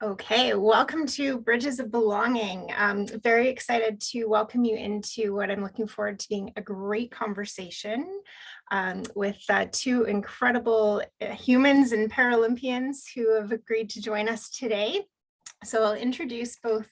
Okay, welcome to Bridges of Belonging. I'm very excited to welcome you into what I'm looking forward to being a great conversation with two incredible humans and Paralympians who have agreed to join us today. So I'll introduce both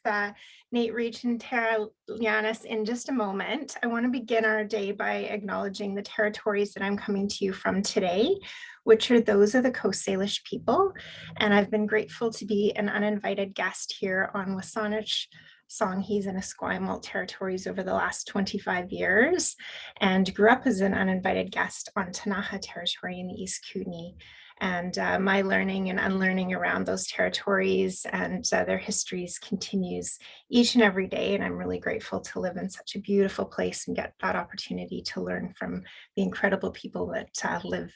Nate Riech and Tara Llanes in just a moment. I want to begin our day by acknowledging the territories that I'm coming to you from today, which are those of the Coast Salish people. And I've been grateful to be an uninvited guest here on Wasanich, Songhees, and Esquimalt territories over the last 25 years, and grew up as an uninvited guest on Tanaha territory in the East Kootenay. And my learning and unlearning around those territories and their histories continues each and every day. And I'm really grateful to live in such a beautiful place and get that opportunity to learn from the incredible people that live,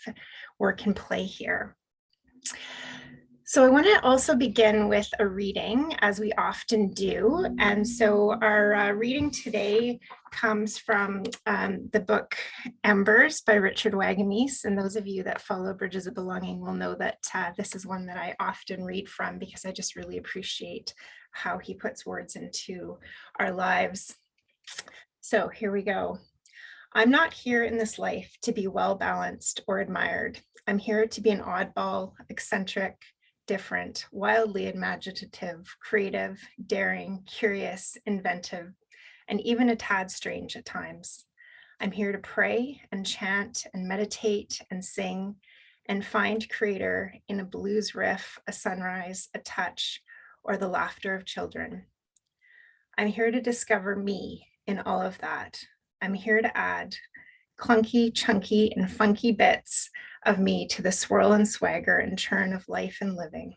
work, and play here. So I want to also begin with a reading, as we often do. And so our reading today comes from the book Embers by Richard Wagonese. And those of you that follow Bridges of Belonging will know that this is one that I often read from because I just really appreciate how he puts words into our lives. So here we go. I'm not here in this life to be well-balanced or admired. I'm here to be an oddball, eccentric, different, wildly imaginative, creative, daring, curious, inventive, and even a tad strange at times. I'm here to pray and chant and meditate and sing and find creator in a blues riff, a sunrise, a touch, or the laughter of children. I'm here to discover me in all of that. I'm here to add clunky, chunky, and funky bits of me to the swirl and swagger and churn of life and living.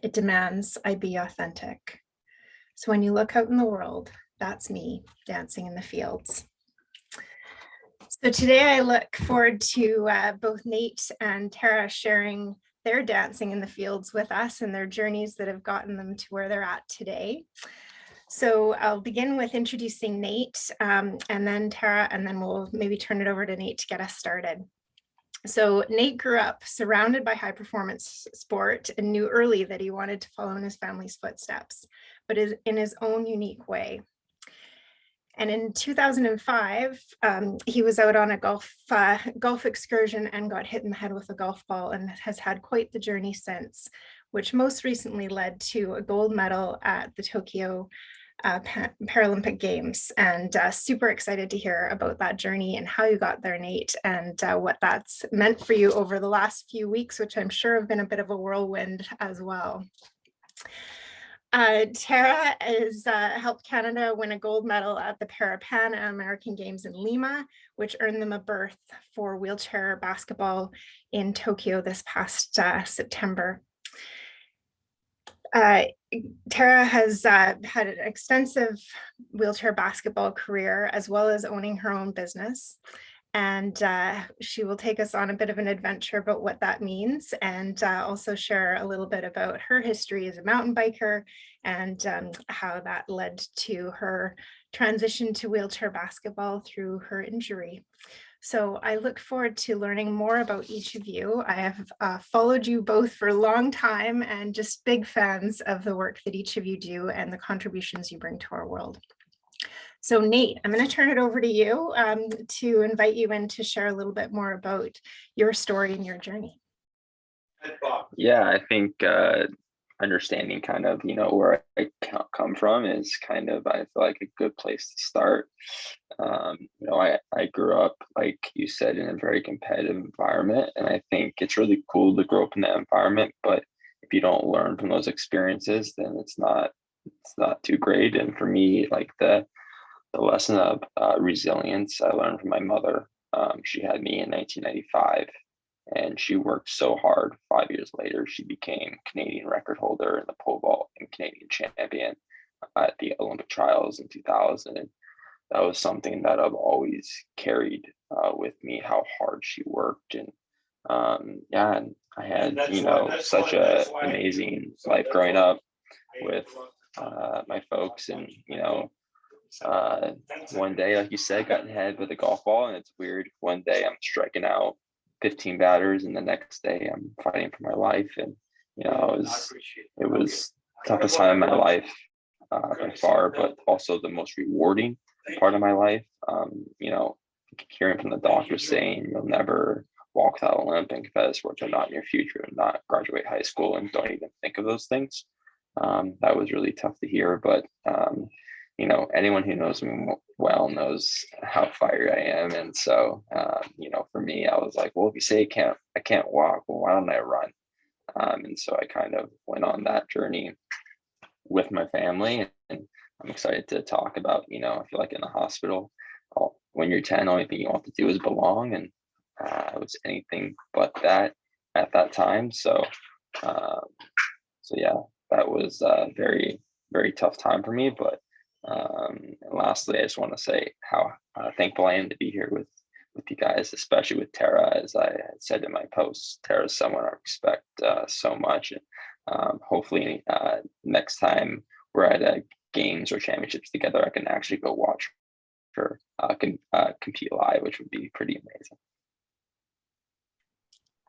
It demands I be authentic. So when you look out in the world, that's me dancing in the fields. So today I look forward to both Nate and Tara sharing their dancing in the fields with us and their journeys that have gotten them to where they're at today. So I'll begin with introducing Nate and then Tara, and then we'll maybe turn it over to Nate to get us started. So Nate grew up surrounded by high performance sport and knew early that he wanted to follow in his family's footsteps, but in his own unique way. And in 2005, he was out on a golf excursion and got hit in the head with a golf ball and has had quite the journey since, which most recently led to a gold medal at the Tokyo Paralympic Games. And super excited to hear about that journey and how you got there, Nate, and what that's meant for you over the last few weeks, which I'm sure have been a bit of a whirlwind as well. Tara has helped Canada win a gold medal at the Pan American Games in Lima, which earned them a berth for wheelchair basketball in Tokyo this past September. Tara has had an extensive wheelchair basketball career, as well as owning her own business. And she will take us on a bit of an adventure about what that means, and also share a little bit about her history as a mountain biker and how that led to her transition to wheelchair basketball through her injury. So I look forward to learning more about each of you. I have followed you both for a long time and just big fans of the work that each of you do and the contributions you bring to our world. So Nate, I'm going to turn it over to you to invite you in to share a little bit more about your story and your journey. Yeah, I think understanding kind of, where I come from is kind of, I feel like, a good place to start. I grew up, like you said, in a very competitive environment, and I think it's really cool to grow up in that environment, but if you don't learn from those experiences, then it's not too great. And for me, like the lesson of resilience I learned from my mother. She had me in 1995, and she worked so hard. 5 years later, she became Canadian record holder in the pole vault and Canadian champion at the Olympic trials in 2000. And that was something that I've always carried with me, how hard she worked. And and I had, such an amazing life growing up with my folks. And, one day, like you said, got in head with a golf ball, and it's weird. One day I'm striking out 15 batters, and the next day I'm fighting for my life. And it was the toughest time in my life by far, but also the most rewarding part of my life. Hearing from the doctor saying you'll never walk without a limp and competitive sports are not in your future and not graduate high school and don't even think of those things. That was really tough to hear, but anyone who knows me well knows how fiery I am. And so, for me, I was like, well, if you say I can't walk, well, why don't I run? And so I kind of went on that journey with my family, and I'm excited to talk about, I feel like in the hospital, when you're 10, the only thing you want to do is belong. And I was anything but that at that time. So yeah, that was a very, very tough time for me. But and lastly, I just want to say how thankful I am to be here with you guys, especially with Tara. As I said in my post, Tara is someone I respect so much. And hopefully next time we're at games or championships together, I can actually go watch her compete live, which would be pretty amazing.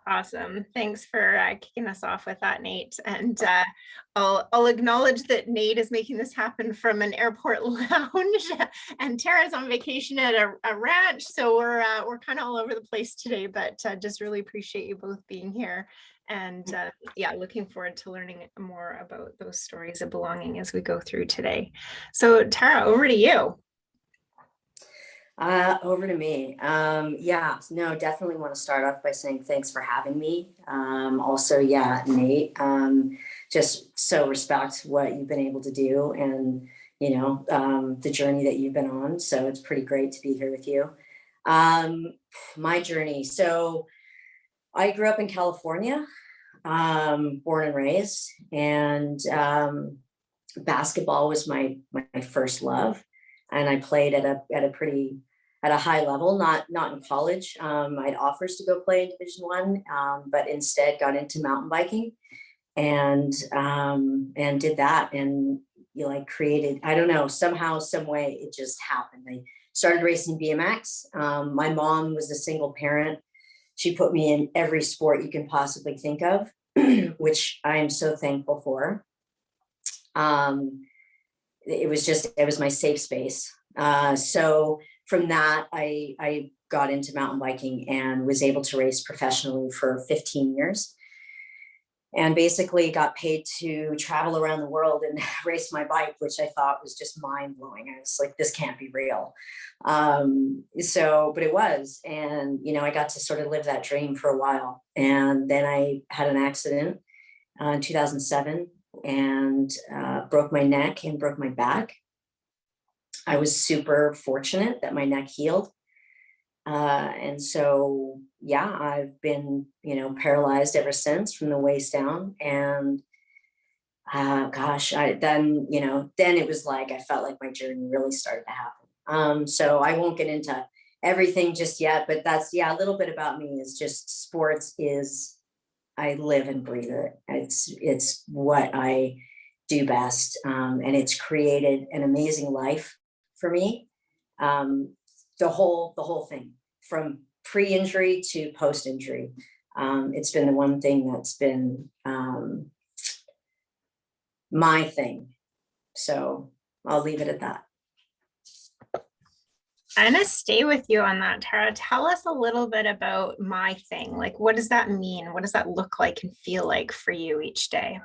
Awesome. Thanks for kicking us off with that, Nate. And I'll acknowledge that Nate is making this happen from an airport lounge, and Tara's on vacation at a ranch. So we're kind of all over the place today, but just really appreciate you both being here. And looking forward to learning more about those stories of belonging as we go through today. So Tara, over to you. Over to me. Definitely want to start off by saying thanks for having me. Also, Nate, just so respect what you've been able to do and, the journey that you've been on. So it's pretty great to be here with you. My journey. So I grew up in California, born and raised, and basketball was my first love. And I played at a high level, not in college. I had offers to go play in Division I, but instead got into mountain biking and did that. And created, I don't know, somehow, some way it just happened. I started racing BMX. My mom was a single parent. She put me in every sport you can possibly think of, which I am so thankful for. It was my safe space. So from that, I got into mountain biking and was able to race professionally for 15 years and basically got paid to travel around the world and race my bike, which I thought was just mind blowing. I was like, this can't be real. But it was, and, I got to sort of live that dream for a while. And then I had an accident in 2007 and broke my neck and broke my back. I was super fortunate that my neck healed. And so, I've been, paralyzed ever since from the waist down. And then it was like, I felt like my journey really started to happen. So I won't get into everything just yet, but that's, a little bit about me is just sports is, I live and breathe it. It's what I do best. And it's created an amazing life for me. The whole thing from pre-injury to post-injury. It's been the one thing that's been my thing. So I'll leave it at that. I'm going to stay with you on that, Tara. Tell us a little bit about my thing. Like, what does that mean? What does that look like and feel like for you each day?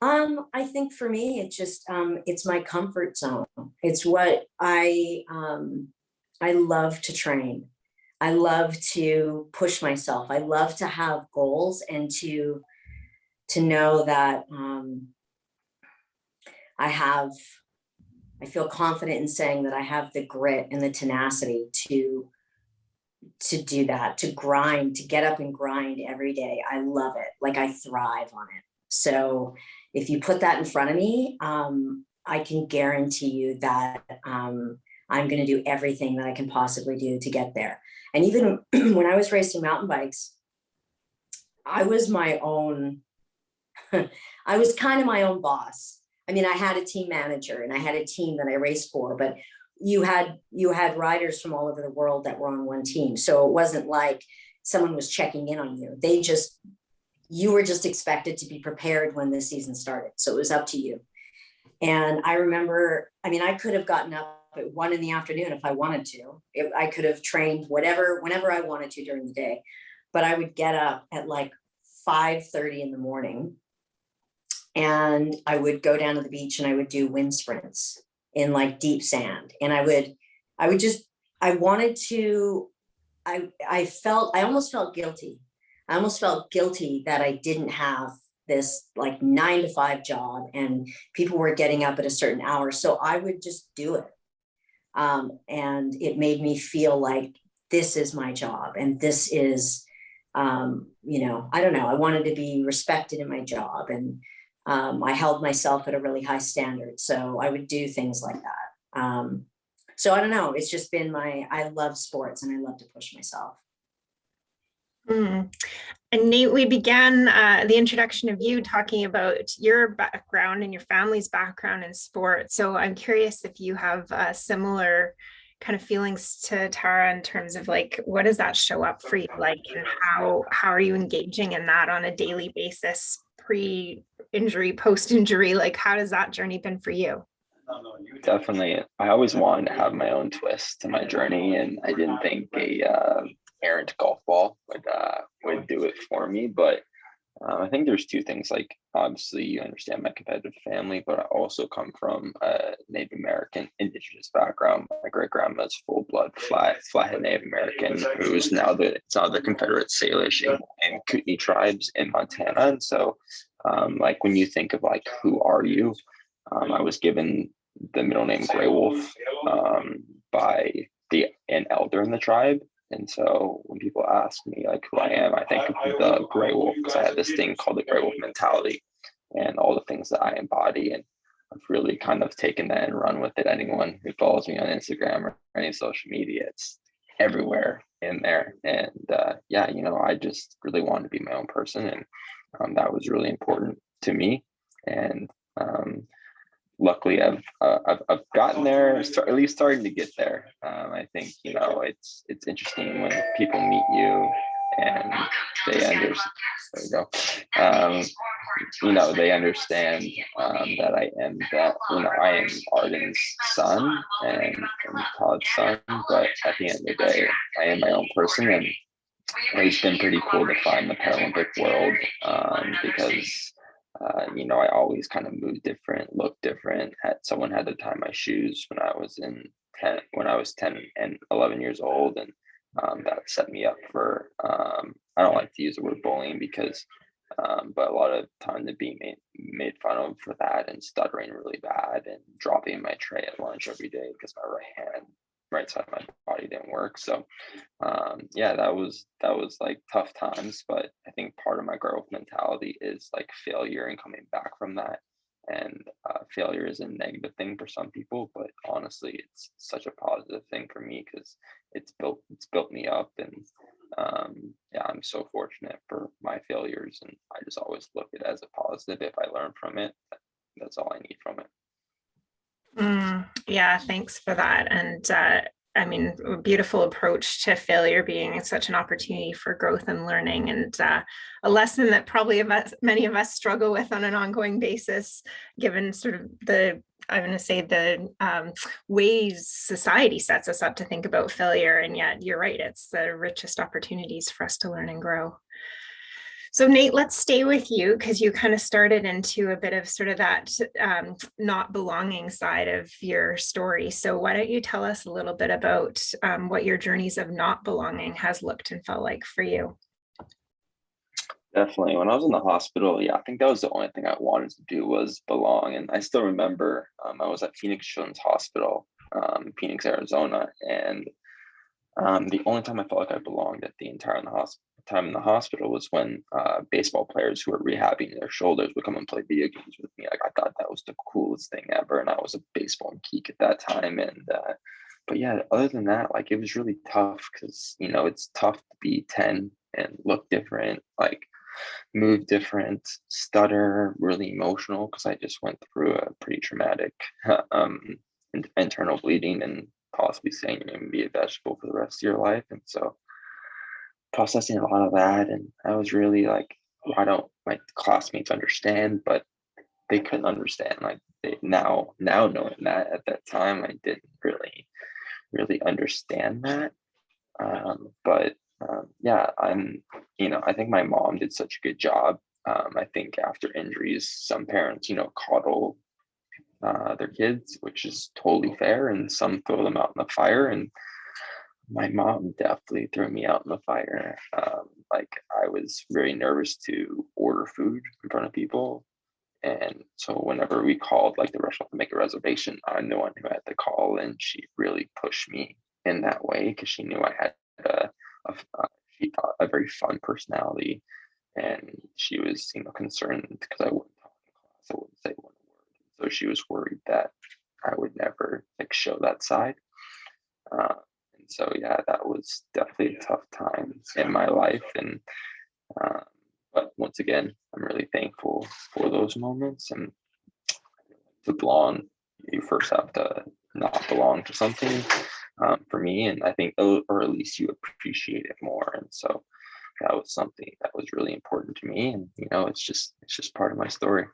I think for me, it's just, it's my comfort zone. It's what I love to train. I love to push myself. I love to have goals and to know that I feel confident in saying that I have the grit and the tenacity to do that, to grind, to get up and grind every day. I love it. Like I thrive on it. So if you put that in front of me, I can guarantee you that I'm going to do everything that I can possibly do to get there. And even when I was racing mountain bikes, I was my own, I was kind of my own boss. I mean, I had a team manager and I had a team that I raced for, but you had riders from all over the world that were on one team. So it wasn't like someone was checking in on you. They just you were just expected to be prepared when the season started. So it was up to you. And I remember, I mean, I could have gotten up at 1 PM if I wanted to. I could have trained whenever I wanted to during the day, but I would get up at like 5:30 in the morning, and I would go down to the beach and I would do wind sprints in like deep sand. And I almost felt guilty. I almost felt guilty that I didn't have this like 9 to 5 job and people were getting up at a certain hour. So I would just do it. And it made me feel like this is my job. And this is, I don't know, I wanted to be respected in my job. And I held myself at a really high standard. So I would do things like that. So I don't know, it's just been I love sports and I love to push myself. Mm. And Nate, we began the introduction of you talking about your background and your family's background in sport. So I'm curious if you have similar kind of feelings to Tara in terms of like, what does that show up for you like, and how are you engaging in that on a daily basis, pre-injury, post-injury? Like, how has that journey been for you? Definitely. I always wanted to have my own twist to my journey, and I didn't think a errant golf ball would do it for me. But I think there's two things. Like, obviously, you understand my competitive family, but I also come from a Native American indigenous background. My great grandma's full blood flathead Native American, who's now the Confederate Salish and Kootenai tribes in Montana. And so, like, when you think of like, who are you? I was given the middle name Gray Wolf by an elder in the tribe. And so when people ask me like who I am, I think of the Gray Wolf because I had this thing called the Gray Wolf mentality and all the things that I embody. And I've really kind of taken that and run with it. Anyone who follows me on Instagram or any social media, it's everywhere in there. And I just really wanted to be my own person. And that was really important to me. And luckily I've gotten there, at least starting to get there. I think, it's interesting when people meet you and they understand, they understand that I am Arden's son and Todd's son, but at the end of the day, I am my own person. And it's been pretty cool to find the Paralympic world because I always kind of moved different, looked different. Someone had to tie my shoes when I was 10 and 11 years old, and that set me up for. I don't like to use the word bullying because, but a lot of times it being made fun of for that and stuttering really bad and dropping my tray at lunch every day because my right side of my body didn't work. So that was like tough times, but I think part of my growth mentality is like failure and coming back from that. And failure is a negative thing for some people, but honestly it's such a positive thing for me because it's built me up. And I'm so fortunate for my failures, and I just always look at it as a positive. If I learn from it, that's all I need from it. Yeah, thanks for that. And a beautiful approach to failure being such an opportunity for growth and learning, and a lesson that probably many of us struggle with on an ongoing basis, given sort of the ways society sets us up to think about failure. And yet you're right, it's the richest opportunities for us to learn and grow. So Nate, let's stay with you because you kind of started into a bit of sort of that not belonging side of your story. So why don't you tell us a little bit about what your journeys of not belonging has looked and felt like for you? Definitely. When I was in the hospital, I think that was the only thing I wanted to do was belong. And I still remember I was at Phoenix Children's Hospital, Phoenix, Arizona. And the only time I felt like I belonged at the entire time in the hospital was when baseball players who were rehabbing their shoulders would come and play video games with me. Like, I thought that was the coolest thing ever, and I was a baseball geek at that time. And but other than that, like, it was really tough because it's tough to be 10 and look different, like move different, stutter, really emotional because I just went through a pretty traumatic internal bleeding and possibly saying you're going to be a vegetable for the rest of your life. And so processing a lot of that, and I was really like why don't my classmates understand? But they couldn't understand. Like now knowing that, at that time, I didn't really understand that. But yeah, I think my mom did such a good job. I think after injuries, some parents, coddle their kids, which is totally fair, and some throw them out in the fire. And my mom definitely threw me out in the fire. Like, I was very nervous to order food in front of people. And so whenever we called like the restaurant to make a reservation, I'm the one who had to call, and she really pushed me in that way because she knew I had she thought a very fun personality, and she was concerned because I wouldn't talk in class, I wouldn't say one word. So she was worried that I would never like show that side. And so yeah, that was definitely a tough time in my life, and but once again, I'm really thankful for those moments. And to belong, you first have to not belong to something, for me, and I think, or at least you appreciate it more. And so that was something that was really important to me. And it's just part of my story.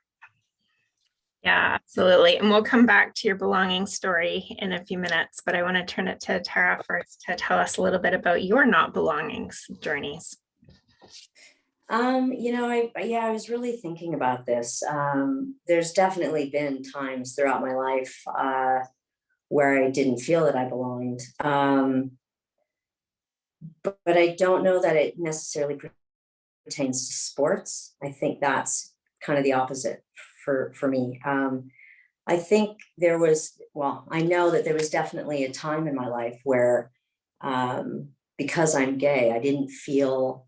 Yeah, absolutely. And we'll come back to your belonging story in a few minutes, but I want to turn it to Tara first to tell us a little bit about your not belongings journeys. I was really thinking about this. There's definitely been times throughout my life where I didn't feel that I belonged. But I don't know that it necessarily pertains to sports. I think that's kind of the opposite for me. I think I know that there was definitely a time in my life where, because I'm gay, I didn't feel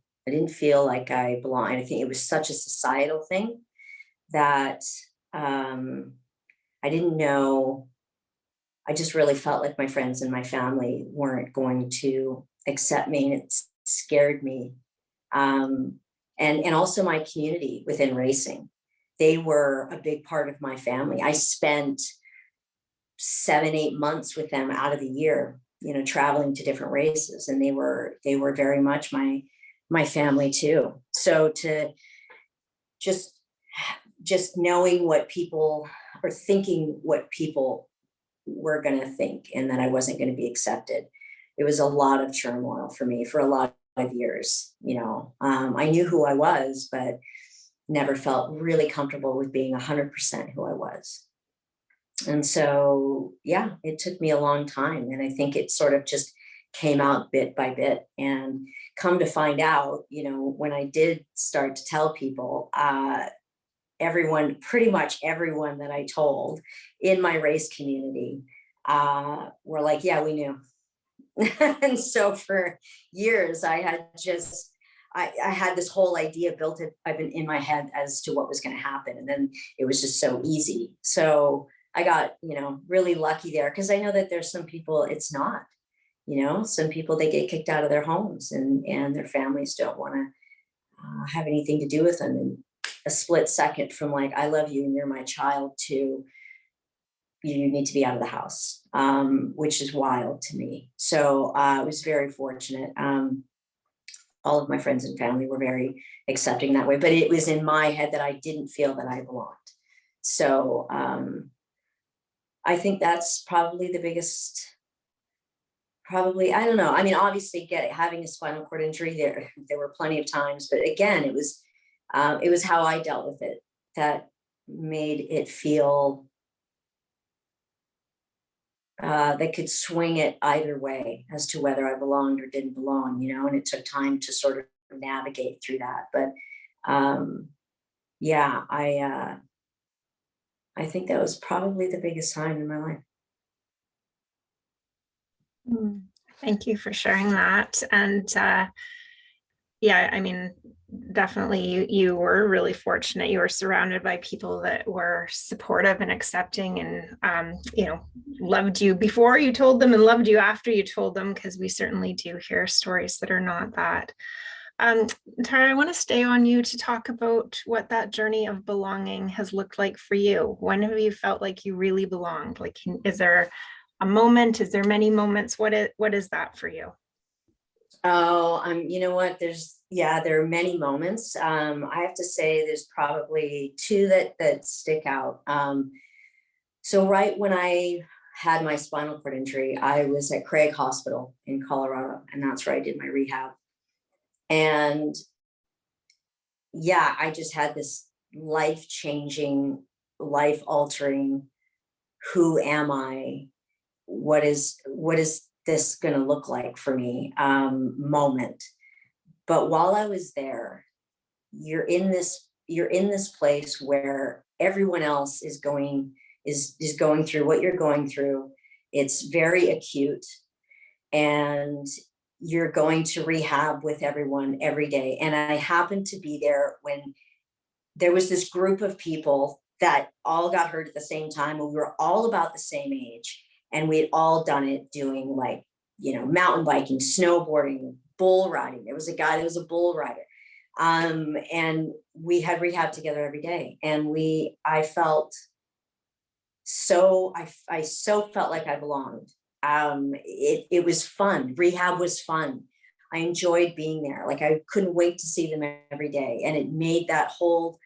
like I belonged. I think it was such a societal thing that I didn't know. I just really felt like my friends and my family weren't going to accept me, and it scared me. And also my community within racing. They were a big part of my family. I spent 7-8 months with them out of the year, traveling to different races, and they were very much my family too. So to just knowing what people are thinking, what people were going to think, and that I wasn't going to be accepted, it was a lot of turmoil for me for a lot of years. I knew who I was, but never felt really comfortable with being 100% who I was. And so, yeah, it took me a long time. And I think it sort of just came out bit by bit. And come to find out, when I did start to tell people, pretty much everyone that I told in my race community were like, yeah, we knew. And so for years, I had this whole idea built in my head as to what was going to happen. And then it was just so easy. So I got, really lucky there, because I know that there's some people it's not, some people, they get kicked out of their homes, and their families don't want to have anything to do with them. And a split second from like, I love you and you're my child, to you need to be out of the house, which is wild to me. So I was very fortunate. All of my friends and family were very accepting that way, but it was in my head that I didn't feel that I belonged. So I think that's probably the biggest, I don't know. I mean, obviously having a spinal cord injury, there were plenty of times, but again, it was how I dealt with it that made it feel that could swing it either way as to whether I belonged or didn't belong, and it took time to sort of navigate through that. But yeah, I think that was probably the biggest time in my life. Thank you for sharing that. And yeah, I mean, definitely you were really fortunate. You were surrounded by people that were supportive and accepting, and loved you before you told them and loved you after you told them, because we certainly do hear stories that are not that. Tara, I want to stay on you to talk about what that journey of belonging has looked like for you. When have you felt like you really belonged? Like, is there a moment? Is there many moments? What is that for you? Oh, you know what? There's Yeah, there are many moments. I have to say there's probably two that stick out. So right when I had my spinal cord injury, I was at Craig Hospital in Colorado, and that's where I did my rehab. And yeah, I just had this life-changing, life-altering, who am I? What is this going to look like for me moment. But while I was there, you're in this place where everyone else is going through what you're going through. It's very acute, and you're going to rehab with everyone every day. And I happened to be there when there was this group of people that all got hurt at the same time, and we were all about the same age, and we had all done it, doing like, mountain biking, snowboarding, bull riding. There was a guy that was a bull rider. And we had rehab together every day. And I felt so, I so felt like I belonged. It was fun. Rehab was fun. I enjoyed being there. Like, I couldn't wait to see them every day. And it made that whole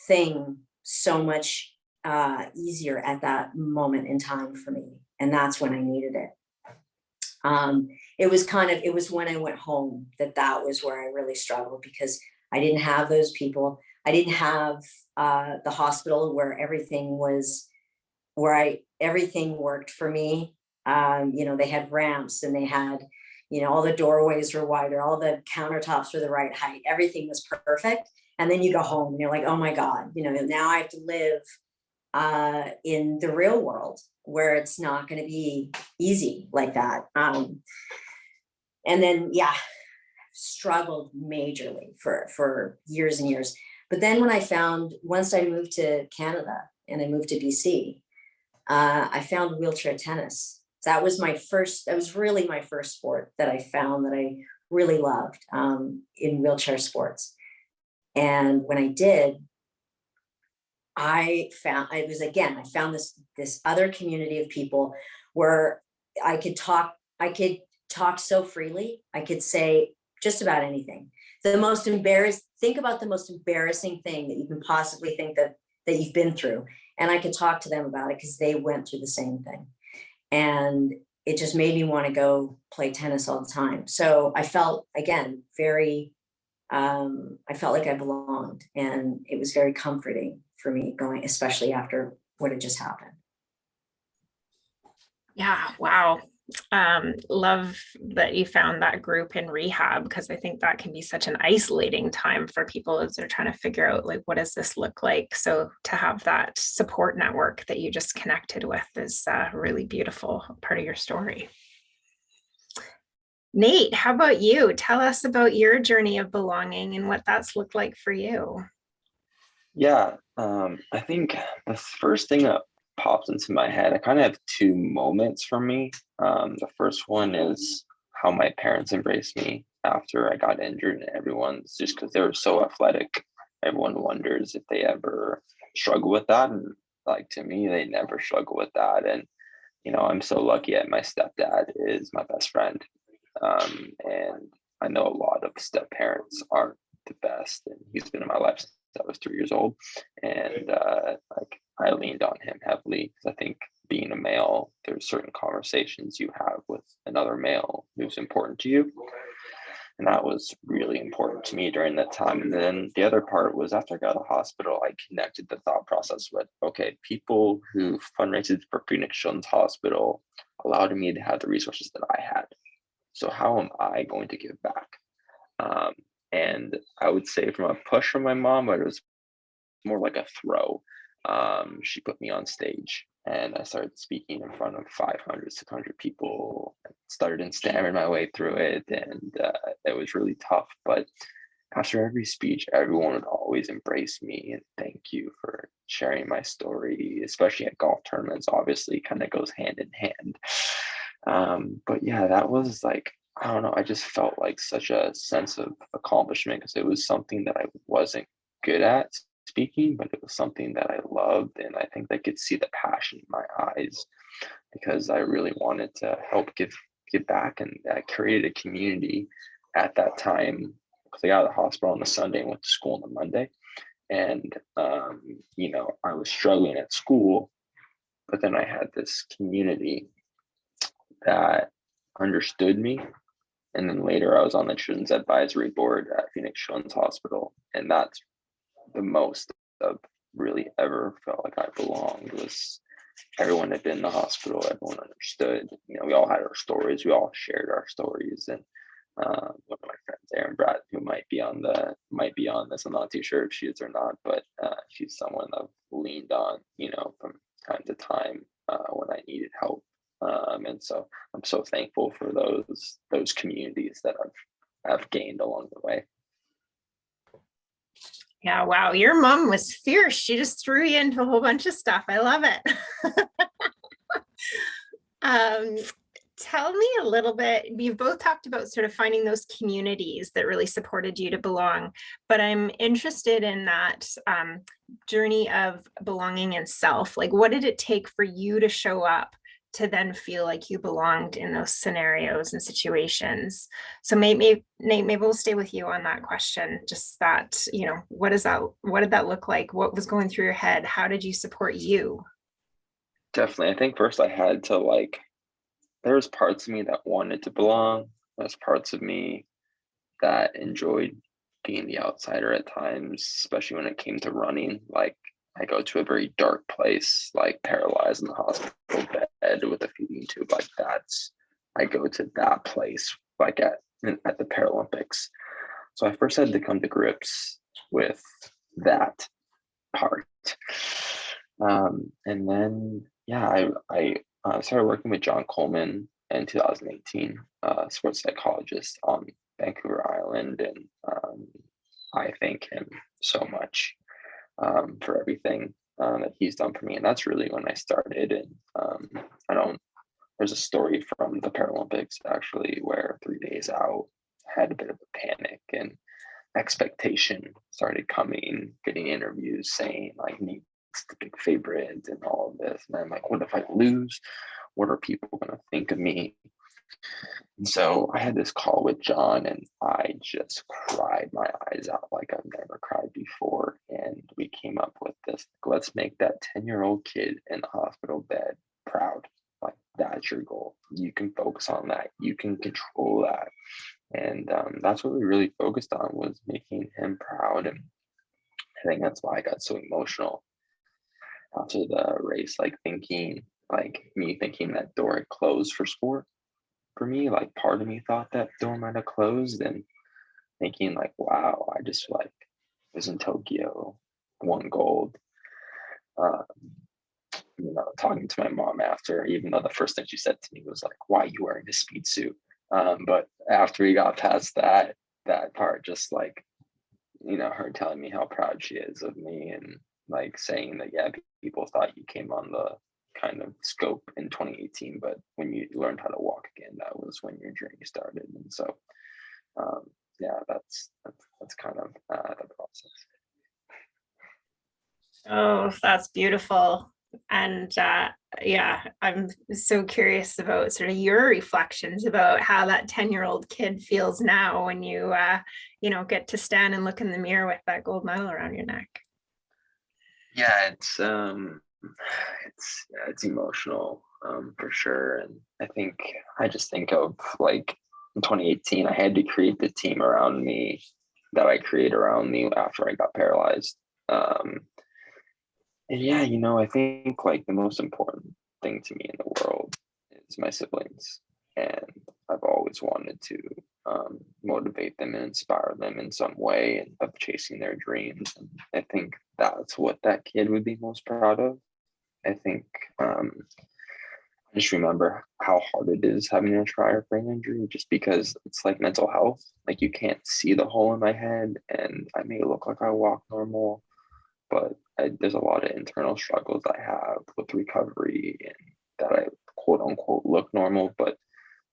thing so much easier at that moment in time for me. And that's when I needed it. It was when I went home that was where I really struggled, because I didn't have those people. I didn't have the hospital where everything worked for me. They had ramps, and they had, all the doorways were wider, all the countertops were the right height. Everything was perfect. And then you go home and you're like, oh my God, now I have to live in the real world, where it's not going to be easy like that. And then, struggled majorly for years and years. But then once I moved to Canada and I moved to BC, I found wheelchair tennis. That was really my first sport that I found that I really loved in wheelchair sports. And when I did, I found this other community of people where I could talk so freely. I could say just about anything. Think about the most embarrassing thing that you can possibly think that you've been through. And I could talk to them about it because they went through the same thing. And it just made me want to go play tennis all the time. So I felt, again, I felt like I belonged, and it was very comforting for me going, especially after what had just happened. Yeah, wow. Love that you found that group in rehab, because I think that can be such an isolating time for people as they're trying to figure out, like, what does this look like? So to have that support network that you just connected with is a really beautiful part of your story. Nate, how about you? Tell us about your journey of belonging and what that's looked like for you. Yeah, I think the first thing that pops into my head, I kind of have two moments for me. The first one is how my parents embraced me after I got injured, and everyone's just because they were so athletic. Everyone wonders if they ever struggle with that. And like, to me, they never struggle with that. And, I'm so lucky that my stepdad is my best friend. And I know a lot of step parents aren't the best, and he's been in my life since I was 3 years old. And I leaned on him heavily, because I think being a male, there's certain conversations you have with another male who's important to you. And that was really important to me during that time. And then the other part was, after I got out of the hospital, I connected the thought process with, okay, people who fundraised for Phoenix Children's Hospital allowed me to have the resources that I had. So how am I going to give back? And I would say, from a push from my mom, but it was more like a throw. She put me on stage, and I started speaking in front of 500, 600 people. I started and stammered my way through it, and it was really tough. But after every speech, everyone would always embrace me and thank you for sharing my story, especially at golf tournaments. Obviously, kind of goes hand in hand. But yeah, that was like, I don't know, I just felt like such a sense of accomplishment, because it was something that I wasn't good at speaking, but it was something that I loved. And I think they could see the passion in my eyes, because I really wanted to help give back. And I created a community at that time because I got out of the hospital on the Sunday and went to school on the Monday. And, I was struggling at school, but then I had this community that understood me. And then later I was on the Children's Advisory Board at Phoenix Children's Hospital. And that's the most I've really ever felt like I belonged, was everyone had been in the hospital, everyone understood. We all had our stories, we all shared our stories. And one of my friends, Erin Brad, who might be on this, I'm not too sure if she is or not, but she's someone I've leaned on, from time to time when I needed help. And so I'm so thankful for those communities that I've gained along the way. Yeah, wow. Your mom was fierce. She just threw you into a whole bunch of stuff. I love it. Tell me a little bit, you've both talked about sort of finding those communities that really supported you to belong, but I'm interested in that journey of belonging in self. Like, what did it take for you to show up to then feel like you belonged in those scenarios and situations? So maybe Nate, maybe we'll stay with you on that question. Just that, what did that look like? What was going through your head? How did you support you? Definitely. I think first I had to there was parts of me that wanted to belong. There's parts of me that enjoyed being the outsider at times, especially when it came to running. Like, I go to a very dark place, like paralyzed in the hospital bed with a feeding tube. Like, I go to that place, like at the Paralympics. So I first had to come to grips with that part. And then, I started working with John Coleman in 2018, sports psychologist on Vancouver Island. And I thank him so much for everything that he's done for me. And that's really when I started. And there's a story from the Paralympics actually where 3 days out, I had a bit of a panic and expectation started coming, getting interviews saying Nate's the big favorite and all of this. And I'm like, what if I lose? What are people going to think of me? And so I had this call with John and I just cried my eyes out like I've never cried before. And we came up with this, let's make that 10-year-old kid in the hospital bed proud. Like, that's your goal. You can focus on that. You can control that. And that's what we really focused on, was making him proud. And I think that's why I got so emotional after the race, thinking that door had closed for sport for me. Like, part of me thought that door might have closed, and thinking wow, I just was in Tokyo, won gold. Talking to my mom after, even though the first thing she said to me was why are you wearing a speed suit? But after we got past that part, just her telling me how proud she is of me, and saying that, yeah, people thought you came on the kind of scope in 2018, but when you learned how to walk again, that was when your journey started. And so that's kind of the process. Oh, that's beautiful. And I'm so curious about sort of your reflections about how that 10-year-old kid feels now when you get to stand and look in the mirror with that gold medal around your neck. Yeah, it's emotional for sure. And I just think of in 2018, I had to create the team around me that I created around me after I got paralyzed. And yeah, I think the most important thing to me in the world is my siblings. And I've always wanted to motivate them and inspire them in some way of chasing their dreams. And I think that's what that kid would be most proud of. I think I just remember how hard it is having a trier brain injury, just because it's like mental health. You can't see the hole in my head, and I may look like I walk normal, but there's a lot of internal struggles I have with recovery, and that I quote unquote look normal, but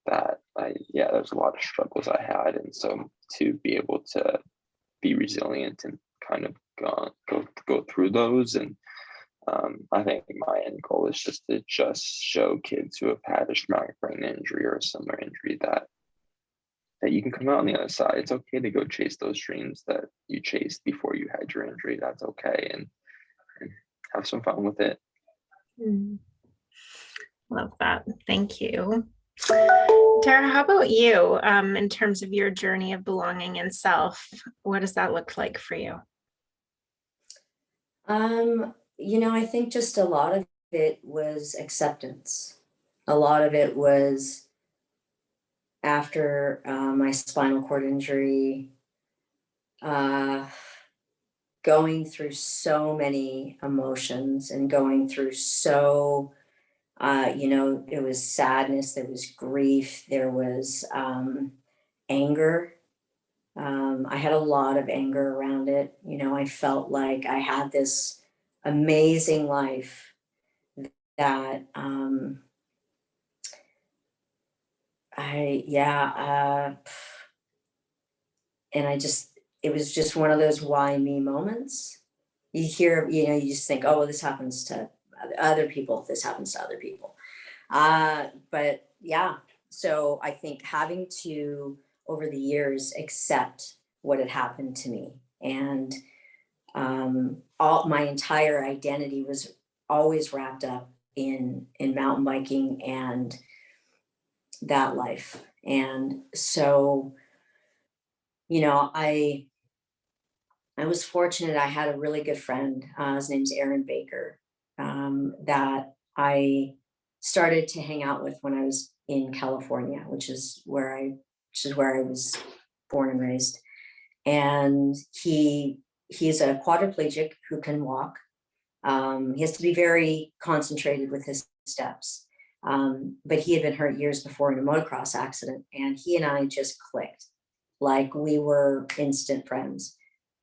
that there's a lot of struggles I had. And so to be able to be resilient and kind of go through those. And I think my end goal is just to show kids who have had a traumatic brain injury or a similar injury that that you can come out on the other side. It's okay to go chase those dreams that you chased before you had your injury. That's okay. And have some fun with it. Love that. Thank you. Tara, how about you in terms of your journey of belonging and self? What does that look like for you? I think just a lot of it was acceptance. A lot of it was after my spinal cord injury, going through so many emotions and going through there was sadness, there was grief, there was anger. I had a lot of anger around it. I felt like I had this amazing life that and it was just one of those why me moments. You hear, you just think, oh, well, this happens to other people. This happens to other people. But yeah, so I think having to, over the years, accept what had happened to me, and all my entire identity was always wrapped up in mountain biking and that life. And so, I was fortunate. I had a really good friend. His name's Aaron Baker, that I started to hang out with when I was in California, which is where I was born and raised. And he's a quadriplegic who can walk. He has to be very concentrated with his steps. But he had been hurt years before in a motocross accident, and he and I just clicked like we were instant friends.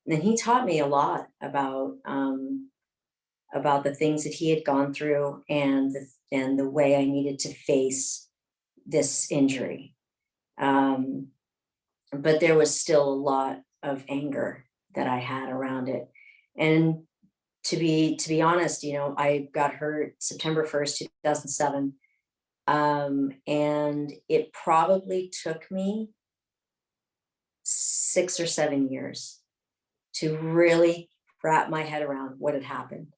And he taught me a lot about the things that he had gone through and the way I needed to face this injury. But there was still a lot of anger that I had around it. And to be honest, I got hurt September 1st, 2007. And it probably took me 6 or 7 years to really wrap my head around what had happened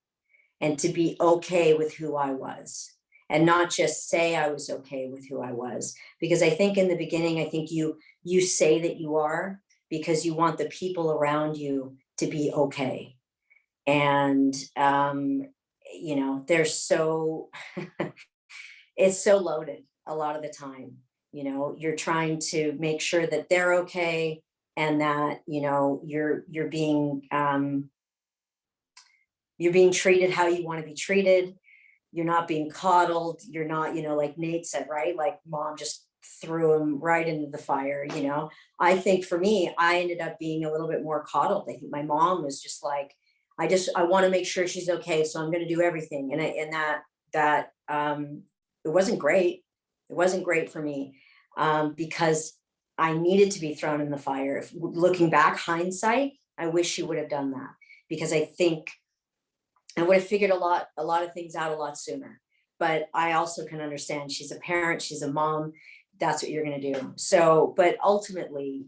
and to be okay with who I was, and not just say I was okay with who I was. Because I think in the beginning, I think you say that you are because you want the people around you to be okay. And, they're so, it's so loaded a lot of the time. You're trying to make sure that they're okay, and that, you're being treated how you want to be treated. You're not being coddled. You're not, like Nate said, right? Like mom just threw him right into the fire. I think for me, I ended up being a little bit more coddled. I think my mom was just like, I want to make sure she's okay, so I'm going to do everything. And that it wasn't great. It wasn't great for me, because I needed to be thrown in the fire. Looking back, hindsight, I wish she would have done that, because I think I would have figured a lot of things out a lot sooner. But I also can understand, she's a parent, she's a mom, that's what you're going to do. So, but ultimately,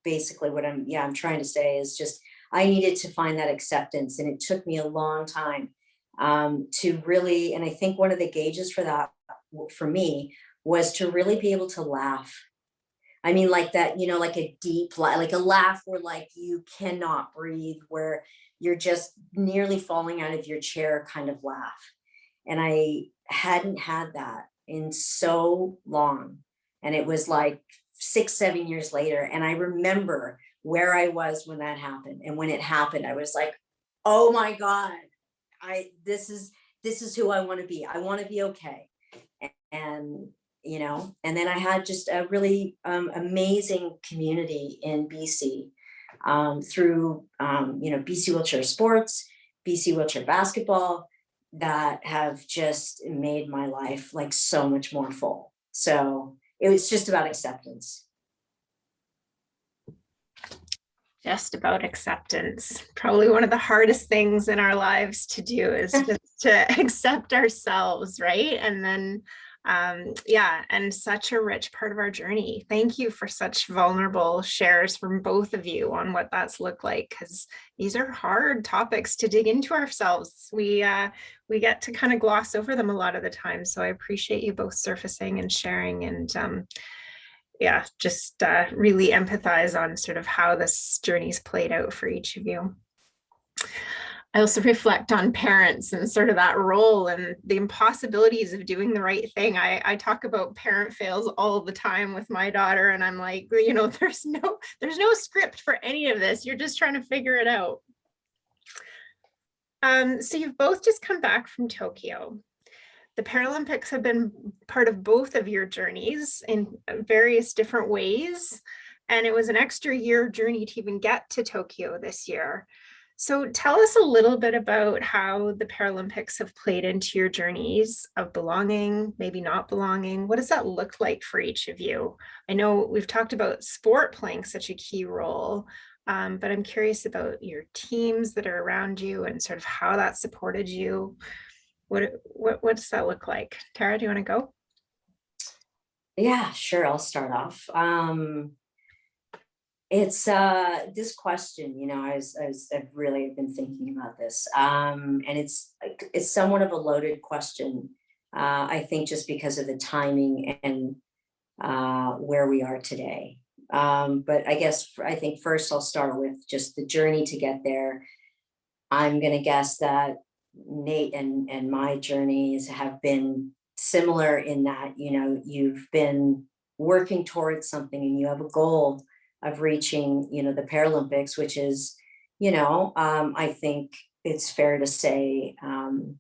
basically what I'm trying to say is just, I needed to find that acceptance. And it took me a long time to really, and I think one of the gauges for that for me was to really be able to laugh. I mean, like that, like a deep, like a laugh where like you cannot breathe, where you're just nearly falling out of your chair kind of laugh. And I hadn't had that in so long. And it was like 6, 7 years later. And I remember where I was when that happened. And when it happened, I was like, oh my God, this is who I want to be. I want to be okay. And and then I had just a really amazing community in BC, through BC Wheelchair Sports, BC Wheelchair Basketball, that have just made my life like so much more full. So it was just about acceptance. Just about acceptance. Probably one of the hardest things in our lives to do is just to accept ourselves, right? And then Yeah, and such a rich part of our journey. Thank you for such vulnerable shares from both of you on what that's looked like, because these are hard topics to dig into ourselves. We get to kind of gloss over them a lot of the time. So I appreciate you both surfacing and sharing, and yeah, just really empathize on sort of how this journey's played out for each of you. I also reflect on parents and sort of that role and the impossibilities of doing the right thing. I talk about parent fails all the time with my daughter, and I'm like, you know, there's no script for any of this. You're just trying to figure it out. So you've both just come back from Tokyo. The Paralympics have been part of both of your journeys in various different ways, and it was an extra year journey to even get to Tokyo this year. So tell us a little bit about how the Paralympics have played into your journeys of belonging, maybe not belonging. What does that look like for each of you? I know we've talked about sport playing such a key role, but I'm curious about your teams that are around you and sort of how that supported you. What does that look like? Tara, do you want to go? Yeah, sure. I'll start off. It's this question, you know, I've really been thinking about this, and it's somewhat of a loaded question. I think just because of the timing and where we are today. But I think first I'll start with just the journey to get there. I'm gonna guess that Nate and my journeys have been similar in that, you know, you've been working towards something and you have a goal of reaching, you know, the Paralympics, which is, you know, I think it's fair to say you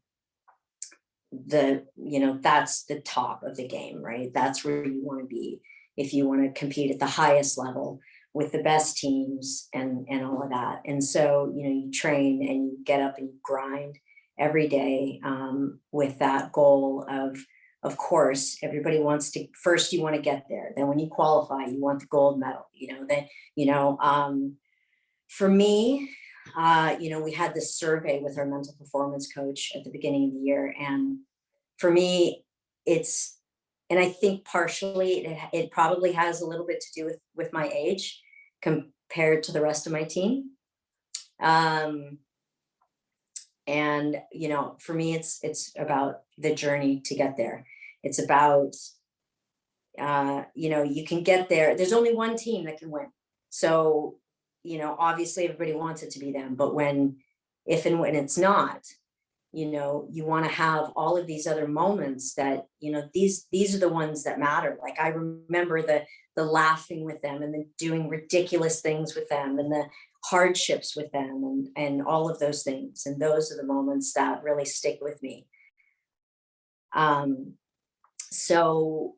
know, that's the top of the game, right? That's where you want to be if you want to compete at the highest level with the best teams and all of that. And so, you know, you train and you get up and you grind every day with that goal of course, everybody wants to, first you want to get there. Then when you qualify, you want the gold medal, you know, then, you know, for me, you know, we had this survey with our mental performance coach at the beginning of the year. And for me, it's, and I think partially it probably has a little bit to do with my age compared to the rest of my team. And, you know, for me, it's about the journey to get there. It's about, you know, you can get there. There's only one team that can win. So, you know, obviously everybody wants it to be them, but if and when it's not, you know, you want to have all of these other moments that, you know, these are the ones that matter. Like I remember the laughing with them and the doing ridiculous things with them and the hardships with them and all of those things. And those are the moments that really stick with me. So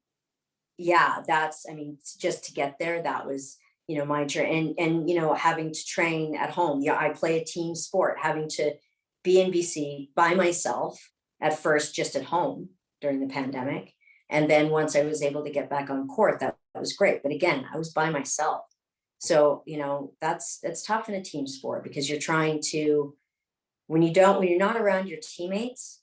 yeah, that's, I mean, just to get there, that was, you know, my journey. And, you know, having to train at home. Yeah, I play a team sport, having to be in BC by myself at first, just at home during the pandemic. And then once I was able to get back on court, that was great. But again, I was by myself. So, you know, that's tough in a team sport because you're trying to, when you're not around your teammates,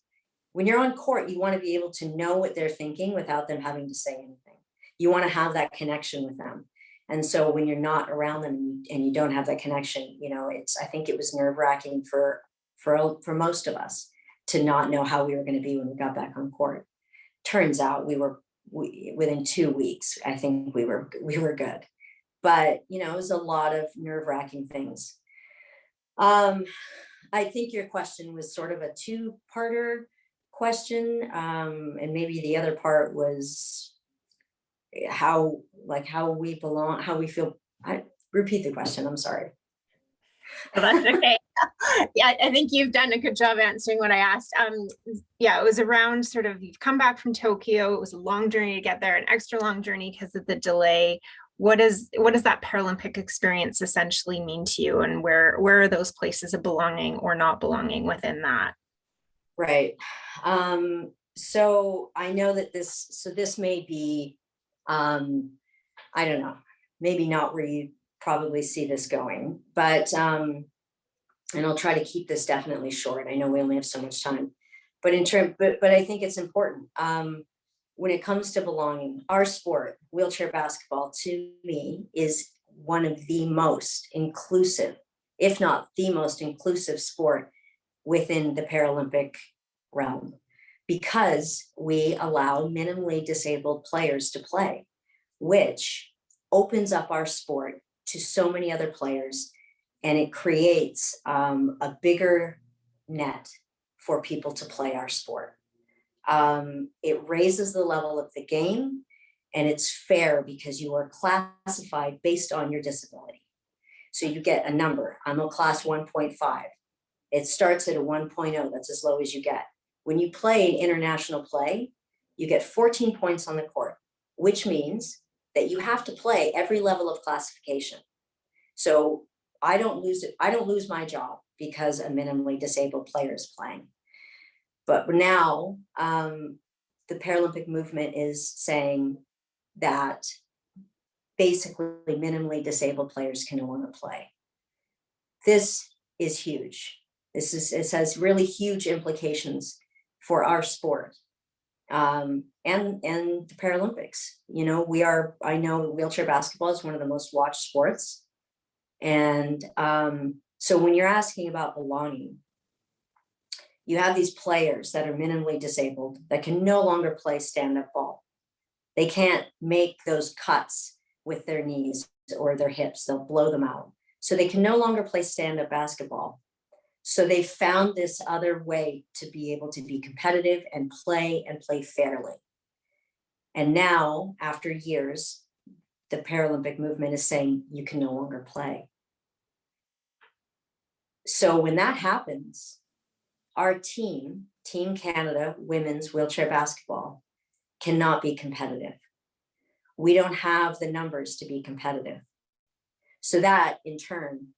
when you're on court, you want to be able to know what they're thinking without them having to say anything. You want to have that connection with them. And so when you're not around them and you don't have that connection, you know, I think it was nerve-wracking for most of us to not know how we were going to be when we got back on court. Turns out within 2 weeks, I think we were good. But, you know, it was a lot of nerve-wracking things. I think your question was sort of a two-parter question. And maybe the other part was how we belong, how we feel. Repeat the question. I'm sorry. Well, that's okay. Yeah, I think you've done a good job answering what I asked. Yeah, it was around sort of, you've come back from Tokyo. It was a long journey to get there, an extra long journey because of the delay. What does that Paralympic experience essentially mean to you? And where are those places of belonging or not belonging within that? Right. So I know that this may be, I don't know, maybe not where you probably see this going, but, and I'll try to keep this definitely short. I know we only have so much time, but but I think it's important. when it comes to belonging, our sport, wheelchair basketball, to me is one of the most inclusive, if not the most inclusive sport within the Paralympic realm, because we allow minimally disabled players to play, which opens up our sport to so many other players, and it creates a bigger net for people to play our sport. It raises the level of the game, and it's fair because you are classified based on your disability. So you get a number. I'm a class 1.5. It starts at a 1.0. That's as low as you get. When you play an international play, you get 14 points on the court, which means that you have to play every level of classification. So I don't lose it. I don't lose my job because a minimally disabled player is playing. But now the Paralympic movement is saying that basically minimally disabled players can no longer play. This is huge. This has really huge implications for our sport and the Paralympics. You know, I know wheelchair basketball is one of the most watched sports. And so when you're asking about belonging, you have these players that are minimally disabled that can no longer play stand-up ball. They can't make those cuts with their knees or their hips. They'll blow them out. So they can no longer play stand-up basketball. So they found this other way to be able to be competitive and play fairly. And now, after years, the Paralympic movement is saying you can no longer play. So when that happens, our team, Team Canada Women's Wheelchair Basketball, cannot be competitive. We don't have the numbers to be competitive. So that in turn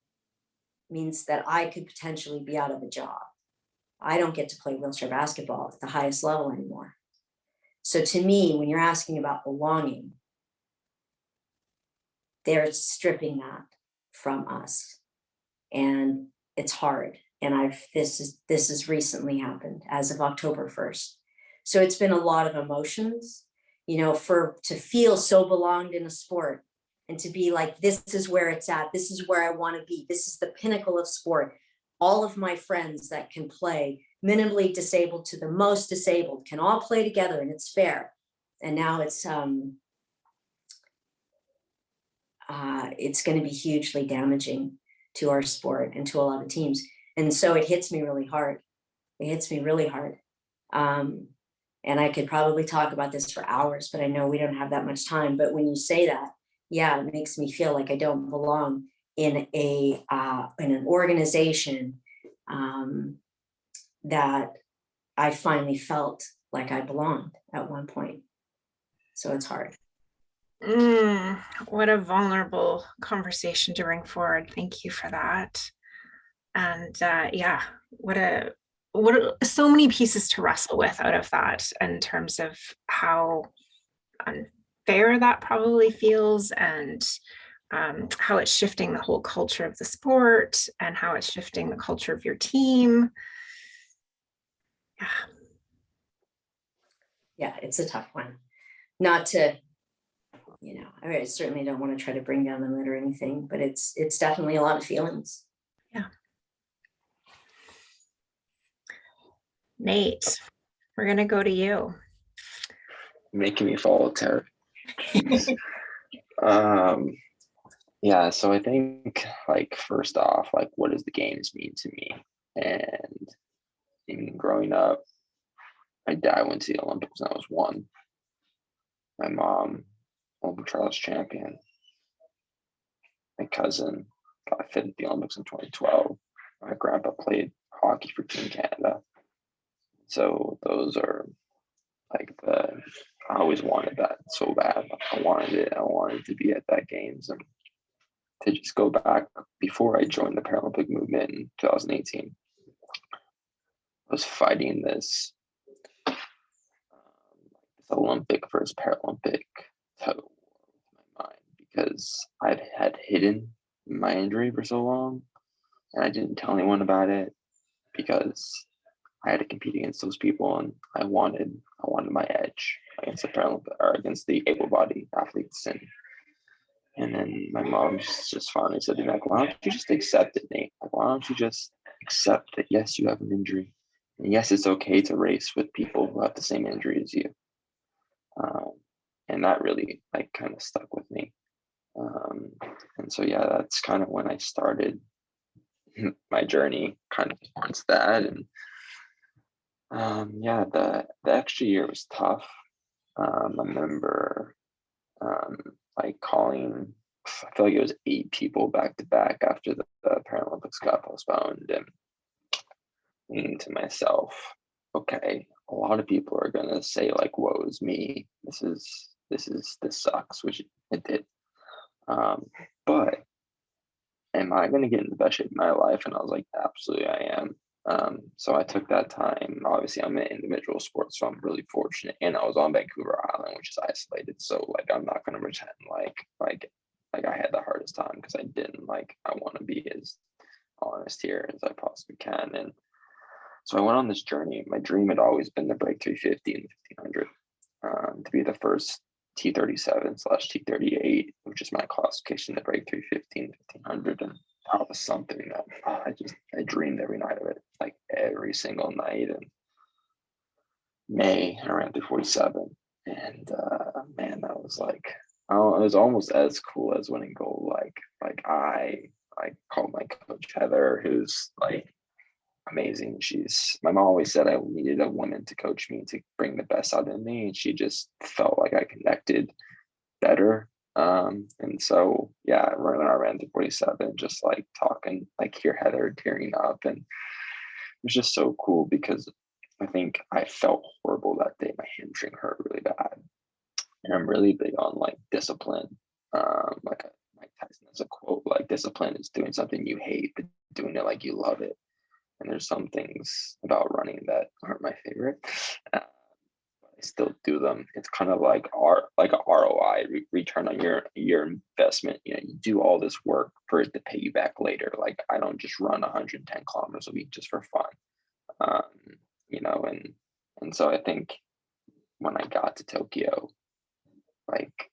means that I could potentially be out of a job. I don't get to play wheelchair basketball at the highest level anymore. So to me, when you're asking about belonging, they're stripping that from us. And it's hard. And this has recently happened as of October 1st. So it's been a lot of emotions, you know, to feel so belonged in a sport and to be like, this is where it's at. This is where I want to be. This is the pinnacle of sport. All of my friends that can play, minimally disabled to the most disabled, can all play together and it's fair. And now it's going to be hugely damaging to our sport and to a lot of teams. And so it hits me really hard. It hits me really hard. And I could probably talk about this for hours, but I know we don't have that much time. But when you say that, yeah, it makes me feel like I don't belong in an organization that I finally felt like I belonged at one point. So it's hard. What a vulnerable conversation to bring forward. Thank you for that. And yeah, so many pieces to wrestle with out of that in terms of how unfair that probably feels, and how it's shifting the whole culture of the sport and how it's shifting the culture of your team. Yeah, it's a tough one. Not to, you know, I certainly don't want to try to bring down the mood or anything, but it's definitely a lot of feelings. Yeah. Nate, we're going to go to you. Making me follow Tara. Yeah, so I think, like, first off, like, what does the games mean to me? And in growing up, my dad went to the Olympics when I was 1. My mom, Olympic trials champion. My cousin got fit at the Olympics in 2012. My grandpa played hockey for Team Canada. So those are like I always wanted that so bad. I wanted it. I wanted to be at that games. And to just go back before I joined the Paralympic movement in 2018, I was fighting this Olympic versus Paralympic tug of war with my mind, because I had hidden my injury for so long and I didn't tell anyone about it because I had to compete against those people, and I wanted my edge against the Paralympic or against the able-bodied athletes. And then my mom just finally said to me, like, why don't you just accept it, Nate? Like, why don't you just accept that, yes, you have an injury. And yes, it's okay to race with people who have the same injury as you. And that really, like, kind of stuck with me. And so, yeah, that's kind of when I started my journey kind of towards that. And yeah, the extra year was tough. I remember like calling, I feel like it was 8 people back to back after the Paralympics got postponed, and thinking to myself, okay, a lot of people are gonna say like, woe is me, this sucks, which it did. But am I gonna get in the best shape of my life? And I was like, absolutely I am. So I took that time. Obviously, I'm an individual sport, so I'm really fortunate. And I was on Vancouver Island, which is isolated. So like, I'm not gonna pretend like I had the hardest time, because I didn't. Like, I want to be as honest here as I possibly can. And so I went on this journey. My dream had always been to break 350 and 1500, to be the first T37/T38, which is my classification, to break 350 and 1500. And that was something that I dreamed every night of it, like every single night. And May, I ran through 47, and man, that was like, oh, it was almost as cool as winning gold. Like I called my coach Heather, who's like amazing. My mom always said I needed a woman to coach me to bring the best out of me, and she just felt like I connected better. And so yeah, when I ran through 47, just like talking, like hear Heather tearing up, and it was just so cool, because I think I felt horrible that day. My hamstring hurt really bad, and I'm really big on like discipline. Like Mike Tyson has a quote, like, discipline is doing something you hate but doing it like you love it. And there's some things about running that aren't my favorite. But I still do them. It's kind of like a ROI, return on your investment. You know, you do all this work for it to pay you back later. Like, I don't just run 110 kilometers a week just for fun. You know, and so I think when I got to Tokyo, like,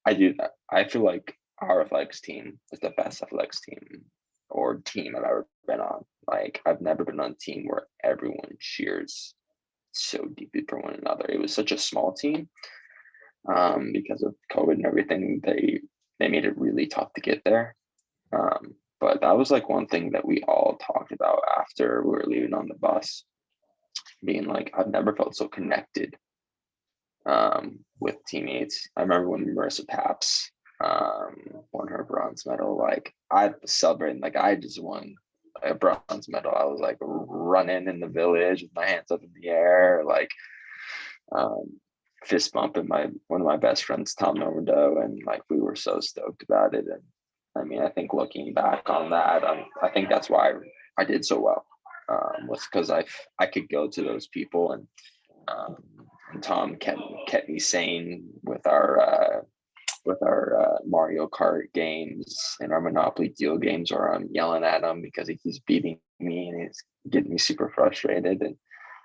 I feel like our athletics team is the best athletics team or team I've ever been on. Like, I've never been on a team where everyone cheers so deeply for one another. It was such a small team, because of COVID and everything. They made it really tough to get there. But that was like one thing that we all talked about after we were leaving on the bus, being like, I've never felt so connected with teammates. I remember when Marissa Paps won her bronze medal, like, I was celebrating like I just won a bronze medal. I was like running in the village with my hands up in the air, like fist bumping one of my best friends, Tom Normandeau, and like we were so stoked about it. And I mean, I think looking back on that, I think that's why I did so well, was because I could go to those people, and Tom kept me sane with our Mario Kart games and our Monopoly deal games, where I'm yelling at him because he keeps beating me and he's getting me super frustrated. And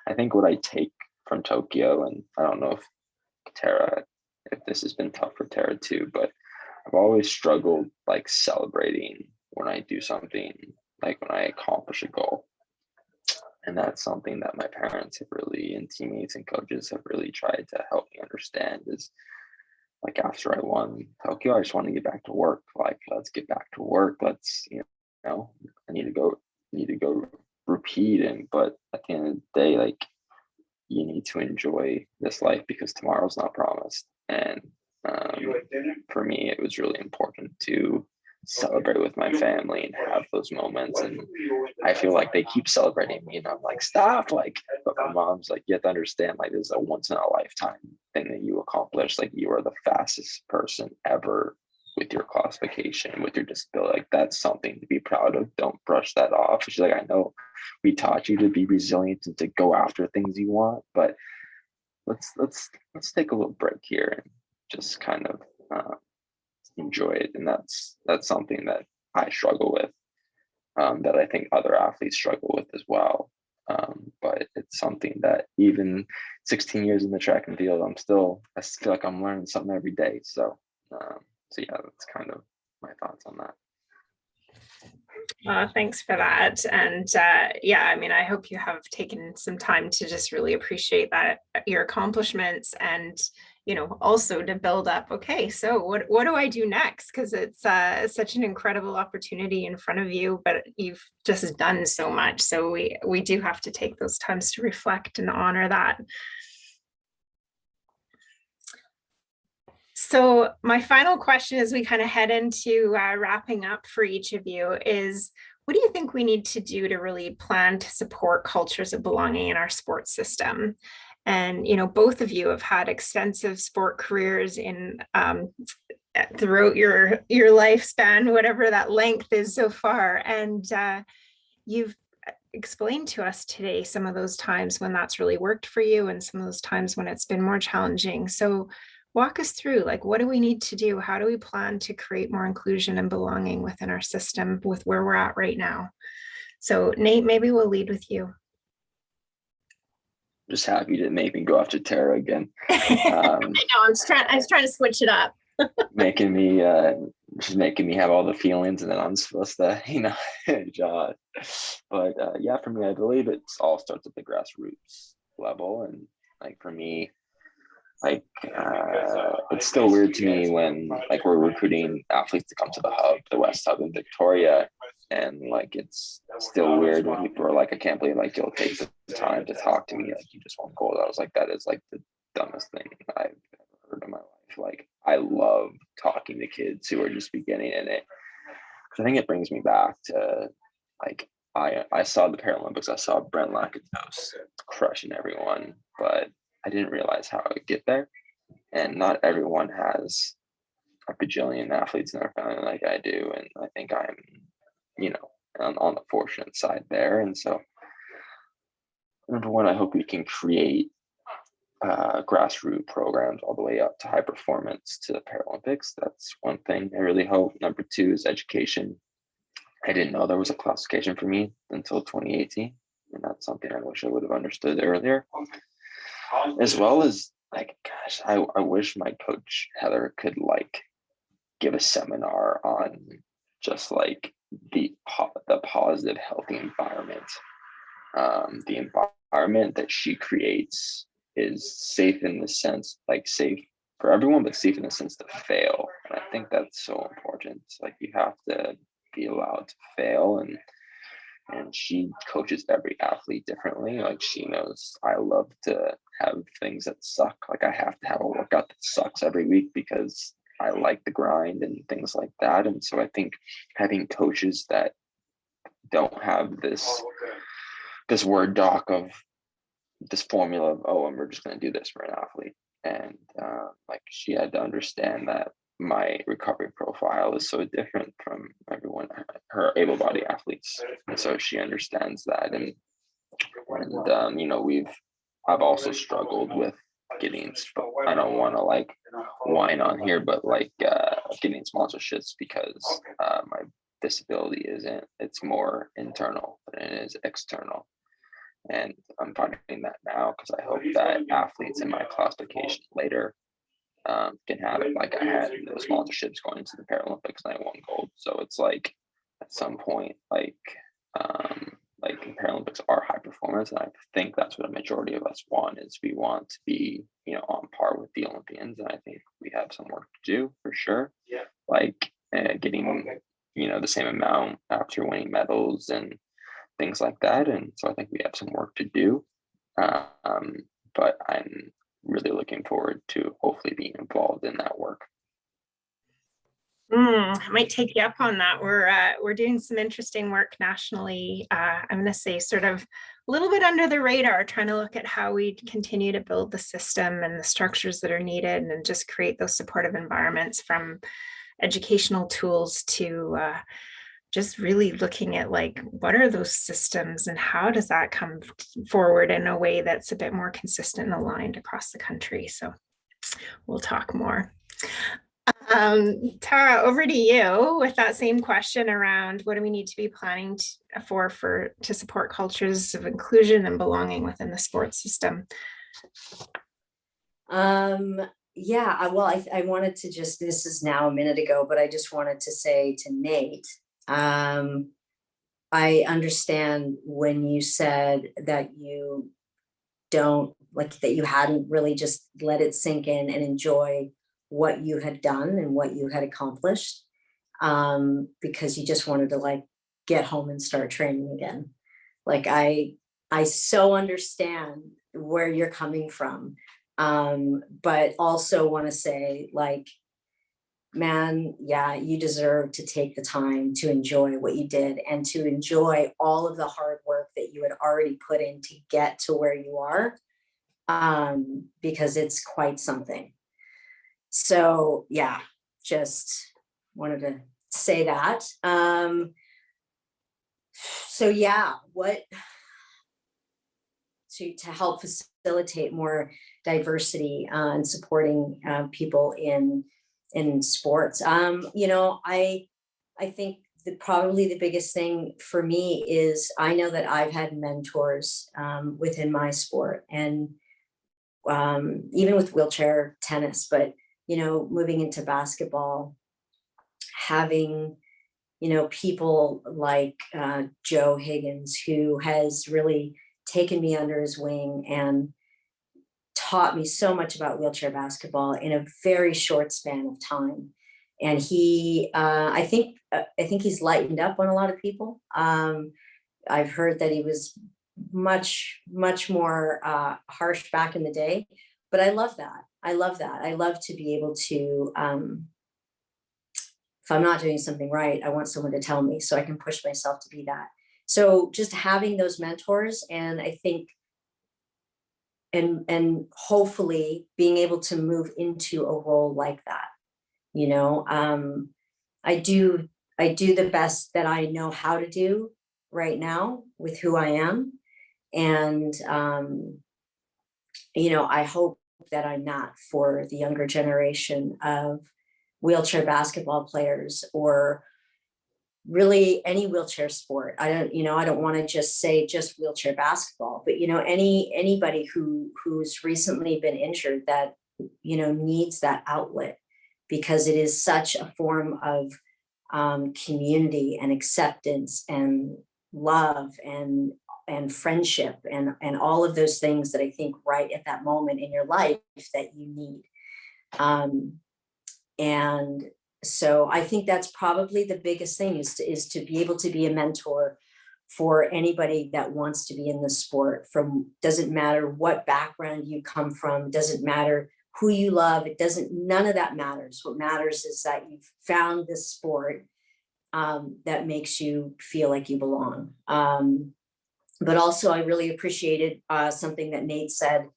I think what I take from Tokyo, and I don't know if this has been tough for Tara too, but I've always struggled like celebrating when I do something, like when I accomplish a goal. And that's something that my parents have really, and teammates and coaches have really tried to help me understand, is like, after I won Tokyo, I just want to get back to work. Like, let's get back to work. Let's, I need to go repeat. But at the end of the day, like, you need to enjoy this life, because tomorrow's not promised. And for me, it was really important to celebrate with my family and have those moments. And I feel like they keep celebrating me, and I'm like, stop. Like, but my mom's like, you have to understand, like, this is a once in a lifetime thing that you accomplished. Like, you are the fastest person ever with your classification, with your disability. Like, that's something to be proud of. Don't brush that off. She's like, I know we taught you to be resilient and to go after things you want, but let's take a little break here and just kind of enjoy it. And that's something that I struggle with, that I think other athletes struggle with as well. But it's something that even 16 years in the track and field, I feel like I'm learning something every day. So yeah, that's kind of my thoughts on that. Thanks for that. And yeah, I mean, I hope you have taken some time to just really appreciate that, your accomplishments, and, you know, also to build up, okay, so what do I do next? Because it's such an incredible opportunity in front of you, but you've just done so much. So we do have to take those times to reflect and honor that. So my final question as we kind of head into wrapping up for each of you is, what do you think we need to do to really plan to support cultures of belonging in our sports system? And, you know, both of you have had extensive sport careers in throughout your lifespan, whatever that length is so far. And you've explained to us today some of those times when that's really worked for you and some of those times when it's been more challenging. So walk us through, like, what do we need to do? How do we plan to create more inclusion and belonging within our system with where we're at right now? So Nate, maybe we'll lead with you. Just happy to make me go after Tara again. I know, I was trying to switch it up. making me have all the feelings, and then I'm supposed to, judge. But yeah, for me, I believe it all starts at the grassroots level. And like for me, like it's still weird to me when like we're recruiting athletes to come to the hub, the West Hub in Victoria, and like it's still weird when people are like, I can't believe like you'll take the time to talk to me, like you just won't go. I was like, that is like the dumbest thing I've ever heard in my life. Like I love talking to kids who are just beginning in it, because I think it brings me back to like I saw the Paralympics. I saw Brent Lakatos crushing everyone, but I didn't realize how I would get there. And not everyone has a bajillion athletes in their family like I do. And I think I'm, on the fortunate side there. And so, number one, I hope we can create grassroots programs all the way up to high performance to the Paralympics. That's one thing I really hope. Number two is education. I didn't know there was a classification for me until 2018. And that's something I wish I would have understood earlier. As well as like, gosh, I wish my coach Heather could like give a seminar on just like the positive, healthy environment. The environment that she creates is safe in the sense, like safe for everyone, but safe in the sense to fail. And I think that's so important. Like you have to be allowed to fail, and she coaches every athlete differently. Like she knows I love to have things that suck. Like I have to have a workout that sucks every week because I like the grind and things like that. And so I think having coaches that don't have this word doc of this formula of, oh, and we're just going to do this for an athlete. And like she had to understand that my recovery profile is so different from everyone, her able-bodied athletes. And so she understands that. And I've also struggled with getting, I don't want to like whine on here, but like getting sponsorships because my disability it's more internal than it is external. And I'm finding that now because I hope that athletes in my classification later can have it. Like I had those sponsorships going into the Paralympics and I won gold. So it's like at some point, like Paralympics are high performance, and I think that's what a majority of us want. Is we want to be, on par with the Olympians, and I think we have some work to do for sure. Yeah. Like getting, the same amount after winning medals and things like that. And so I think we have some work to do. But I'm really looking forward to hopefully being involved in that work. I might take you up on that. We're doing some interesting work nationally. I'm going to say sort of a little bit under the radar, trying to look at how we continue to build the system and the structures that are needed and just create those supportive environments, from educational tools to just really looking at like, what are those systems and how does that come forward in a way that's a bit more consistent and aligned across the country. So we'll talk more. Tara, over to you with that same question around what do we need to be planning to support cultures of inclusion and belonging within the sports system? Yeah, well, I wanted to just, this is now a minute ago, but I just wanted to say to Nate, I understand when you said that you don't like, that you hadn't really just let it sink in and enjoy what you had done and what you had accomplished, because you just wanted to like get home and start training again. Like I so understand where you're coming from, but also want to say, like, man, yeah, you deserve to take the time to enjoy what you did and to enjoy all of the hard work that you had already put in to get to where you are, because it's quite something. So yeah, just wanted to say that. So yeah, what to help facilitate more diversity and supporting people in sports. You know, I think probably the biggest thing for me is I know that I've had mentors within my sport, and even with wheelchair tennis, but you know, moving into basketball, having, you know, people like Joe Higgins, who has really taken me under his wing and taught me so much about wheelchair basketball in a very short span of time. And he, I think he's lightened up on a lot of people. I've heard that he was much more harsh back in the day, but I love that. I love that. I love to be able to, if I'm not doing something right, I want someone to tell me so I can push myself to be that. So just having those mentors, and I think, and hopefully being able to move into a role like that, you know, I do the best that I know how to do right now with who I am. And, you know, I hope that I'm not for the younger generation of wheelchair basketball players, or really any wheelchair sport. I don't want to just say just wheelchair basketball, but you know, anybody who's recently been injured that, you know, needs that outlet, because it is such a form of community and acceptance and love and friendship and all of those things that I think right at that moment in your life that you need. And so I think that's probably the biggest thing is to be able to be a mentor for anybody that wants to be in the sport. From, doesn't matter what background you come from, doesn't matter who you love, none of that matters. What matters is that you've found this sport that makes you feel like you belong. But also I really appreciated something that Nate said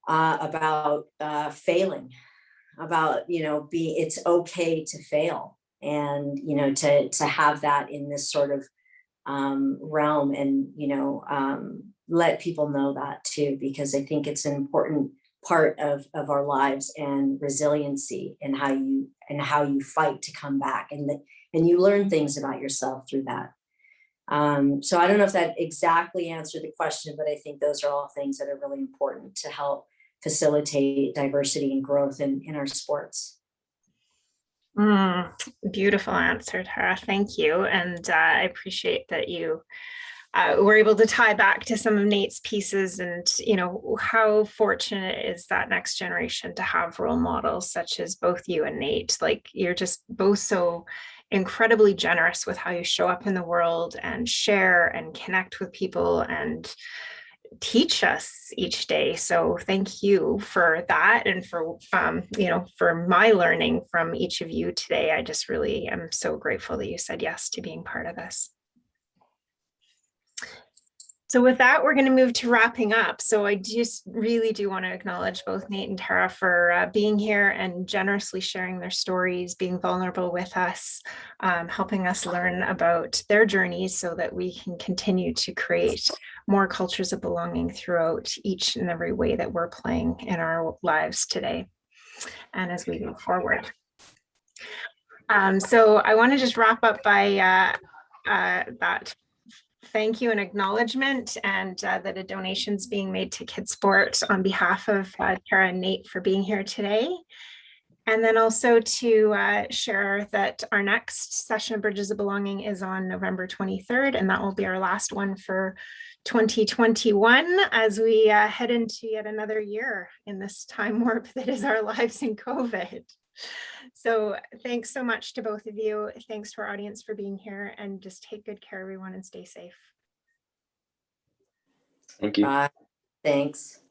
about failing, about, you know, it's okay to fail, and, you know, to have that in this sort of realm, and, you know, let people know that too, because I think it's an important part of our lives, and resiliency, and how you fight to come back, and you learn things about yourself through that. So I don't know if that exactly answered the question, but I think those are all things that are really important to help facilitate diversity and growth in our sports. Beautiful answer, Tara. Thank you. And I appreciate that you were able to tie back to some of Nate's pieces, and, you know, how fortunate is that next generation to have role models such as both you and Nate. Like, you're just both so incredibly generous with how you show up in the world and share and connect with people and teach us each day. So thank you for that, and for you know, for my learning from each of you today. I just really am so grateful that you said yes to being part of this. So with that, we're going to move to wrapping up. So I just really do want to acknowledge both Nate and Tara for being here and generously sharing their stories, being vulnerable with us, helping us learn about their journeys so that we can continue to create more cultures of belonging throughout each and every way that we're playing in our lives today and as we move forward. So I want to just wrap up by that thank you and acknowledgement, and that a donation's being made to Kids Sport on behalf of Tara and Nate for being here today. And then also to share that our next session of Bridges of Belonging is on November 23rd, and that will be our last one for 2021 as we head into yet another year in this time warp that is our lives in COVID. So thanks so much to both of you. Thanks to our audience for being here, and just take good care, everyone, and stay safe. Thank you. Thanks.